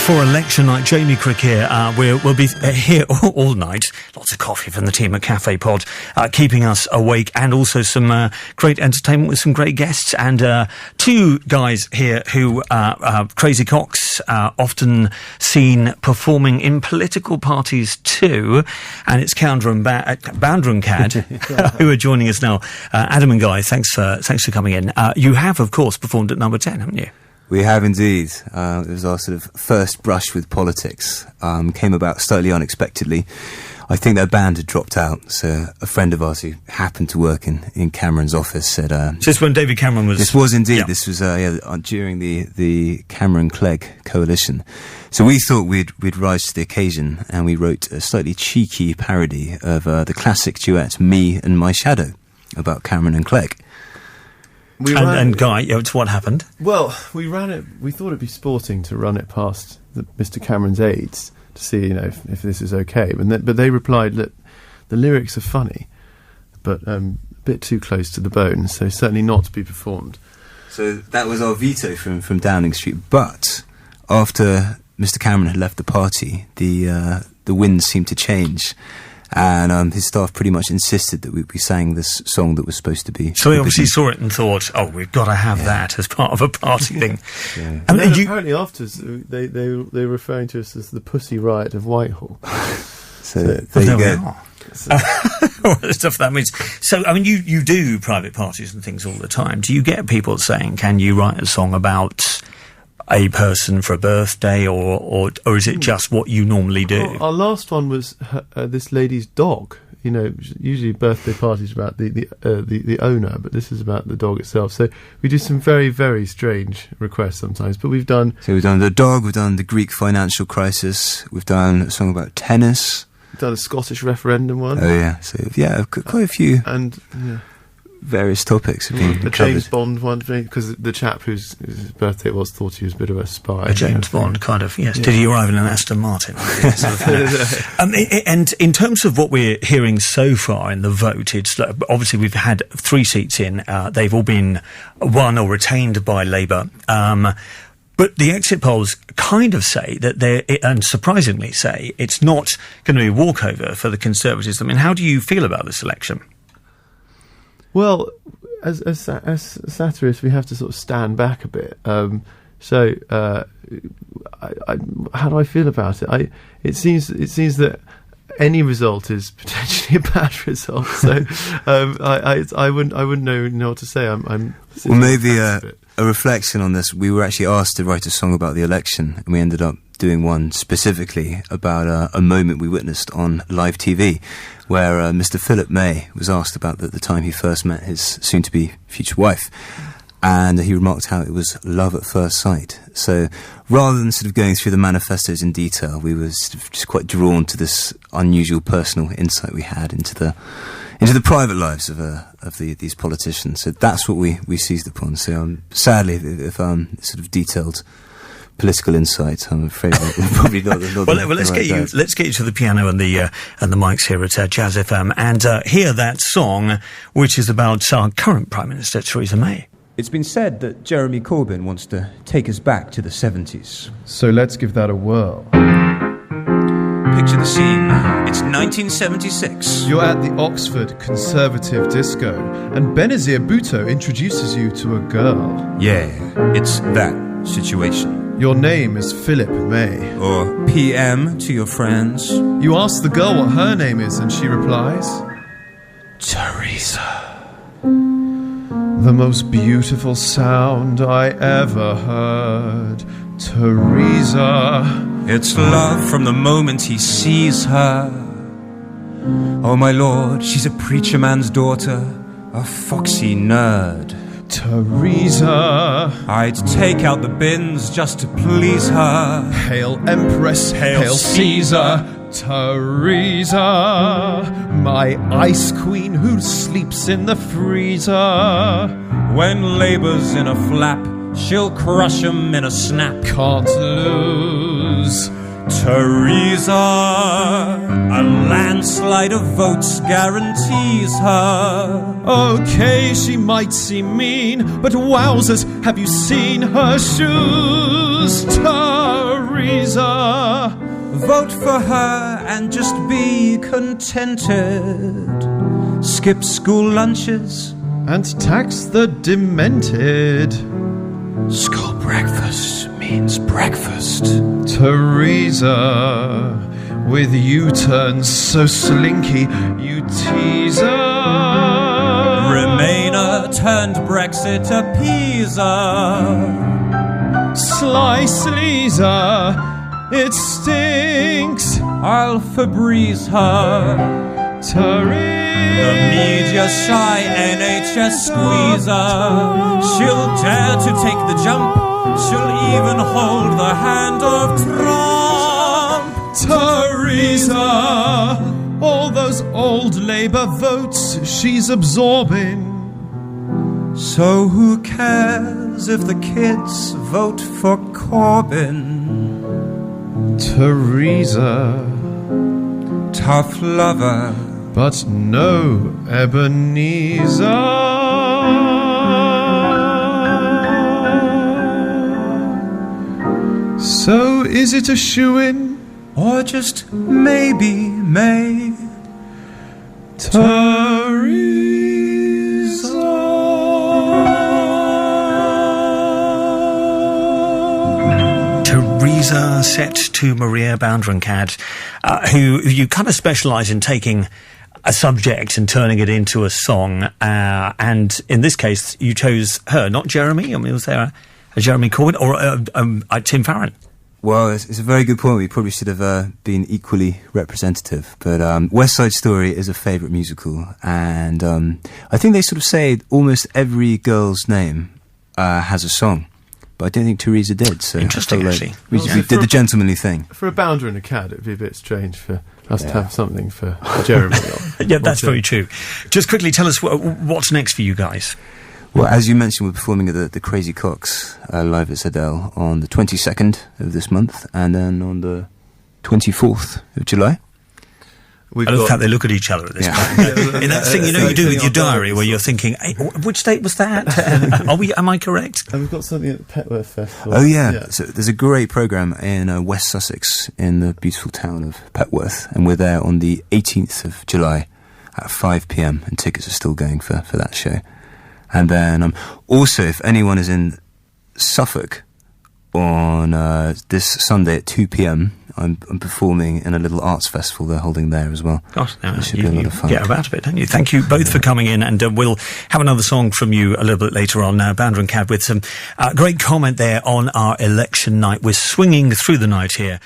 For election night, Jamie Crick here. We'll be here all night. Lots of coffee from the team at Cafe Pod, keeping us awake, and also some great entertainment with some great guests. And two guys here who are crazy cocks, often seen performing in political parties too. And it's Bounder and Cad who are joining us now. Adam and Guy, thanks for coming in. You have, of course, performed at Number 10, haven't you? We have indeed. It was our sort of first brush with politics. Came about slightly unexpectedly. I think their band had dropped out, so a friend of ours who happened to work in Cameron's office said... so this when David Cameron was... This was indeed. Yeah. This was during the Cameron-Clegg coalition. So we thought we'd rise to the occasion, and we wrote a slightly cheeky parody of the classic duet Me and My Shadow about Cameron and Clegg. And Guy, it's what happened? Well, we ran it. We thought it'd be sporting to run it past Mr. Cameron's aides to see, if this is okay. But they replied that the lyrics are funny, but a bit too close to the bone, so certainly not to be performed. So that was our veto from Downing Street. But after Mr. Cameron had left the party, the winds seemed to change. And his staff pretty much insisted that we sang this song that was supposed to be... So they obviously saw it and thought, we've got to have that as part of a party thing. Yeah. And then apparently afterwards, they were referring to us as the Pussy Riot of Whitehall. so there you go. Stuff that means. So, you do private parties and things all the time. Do you get people saying, can you write a song about... a person for a birthday, or is it just what you normally do? Well, our last one was this lady's dog. Usually birthday parties about the owner, but this is about the dog itself. So we do some very, very strange requests sometimes. But we've done the dog, we've done the Greek financial crisis, we've done a song about tennis, we've done a Scottish referendum one. Oh yeah, so yeah, quite a few. And yeah. Various topics have been covered. James Bond one, because the chap whose birthday it was thought he was a bit of a spy. A James Bond, kind of, yes. Yeah. Did he arrive in an Aston Martin? And in terms of what we're hearing so far in the vote, it's obviously we've had 3 seats in. They've all been won or retained by Labour. But the exit polls kind of say that and surprisingly say, it's not going to be a walkover for the Conservatives. How do you feel about this election? Well, as satirists, we have to sort of stand back a bit. How do I feel about it? It seems that any result is potentially a bad result. So I wouldn't know what to say. Well, maybe a reflection on this. We were actually asked to write a song about the election, and we ended up doing one specifically about a moment we witnessed on live TV, where Mr. Philip May was asked about the time he first met his soon-to-be future wife, and he remarked how it was love at first sight. So rather than sort of going through the manifestos in detail, we were sort of just quite drawn to this unusual personal insight we had into the private lives of these politicians. So that's what we seized upon. So sadly, if sort of detailed political insight, I'm afraid probably not. Let's get you to the piano and the mics here at Jazz FM and hear that song, which is about our current Prime Minister Theresa May. It's been said that Jeremy Corbyn wants to take us back to the 70s. So let's give that a whirl. Picture the scene. It's 1976. You're at the Oxford Conservative Disco, and Benazir Bhutto introduces you to a girl. Yeah, it's that situation. Your name is Philip May. Or PM to your friends. You ask the girl what her name is, and she replies, Theresa. The most beautiful sound I ever heard. Theresa. It's love from the moment he sees her. Oh my lord, she's a preacher man's daughter, a foxy nerd. Theresa. I'd take out the bins just to please her. Hail Empress, hail Caesar. Theresa, my ice queen who sleeps in the freezer. When Labour's in a flap, she'll crush 'em in a snap. Can't lose. Theresa, a landslide of votes guarantees her. Okay, she might seem mean, but wowzers, have you seen her shoes? Theresa, vote for her and just be contented. Skip school lunches and tax the demented. School breakfast means breakfast. Theresa, with U-turns so slinky, you teaser. Remainer turned Brexit appeaser. Sly sleazer, it stinks. I'll Febreze her. Theresa, the media shy NHS squeezer. She'll dare to take the jump. She'll even hold the hand of Trump. Theresa, all those old Labour votes she's absorbing. So who cares if the kids vote for Corbyn? Theresa, tough lover, but no Ebenezer. So is it a shoo-in? Or just maybe May? Theresa, set to Maria Boundrencad, who you kind of specialise in taking a subject and turning it into a song, and in this case you chose her, not Jeremy. I mean, was there a Jeremy Corbyn or Tim Farron? Well, it's a very good point. We probably should have been equally representative. But West Side Story is a favourite musical, and I think they sort of say almost every girl's name has a song. But I don't think Theresa did. So interesting, actually. We did the gentlemanly thing. For a bounder and a cad, it'd be a bit strange for us to have something for Jeremy. Yeah, that's very true. Just quickly tell us what's next for you guys. Well, as you mentioned, we're performing at the Crazy Cocks live at Sedell on the 22nd of this month, and then on the 24th of July. I love how they look at each other at this point. In that thing you do with your diary where you're thinking, hey, which date was that? Am I correct? And we've got something at the Petworth Festival. Oh, yeah. So there's a great programme in West Sussex in the beautiful town of Petworth, and we're there on the 18th of July at 5 p.m, and tickets are still going for that show. And then also, if anyone is in Suffolk on this Sunday at 2 p.m, I'm performing in a little arts festival they're holding there as well. Gosh, it should be a lot of fun. Get about a bit, don't you? Thank you both for coming in, and we'll have another song from you a little bit later on. Bounder and Cad with some great comment there on our election night. We're swinging through the night here.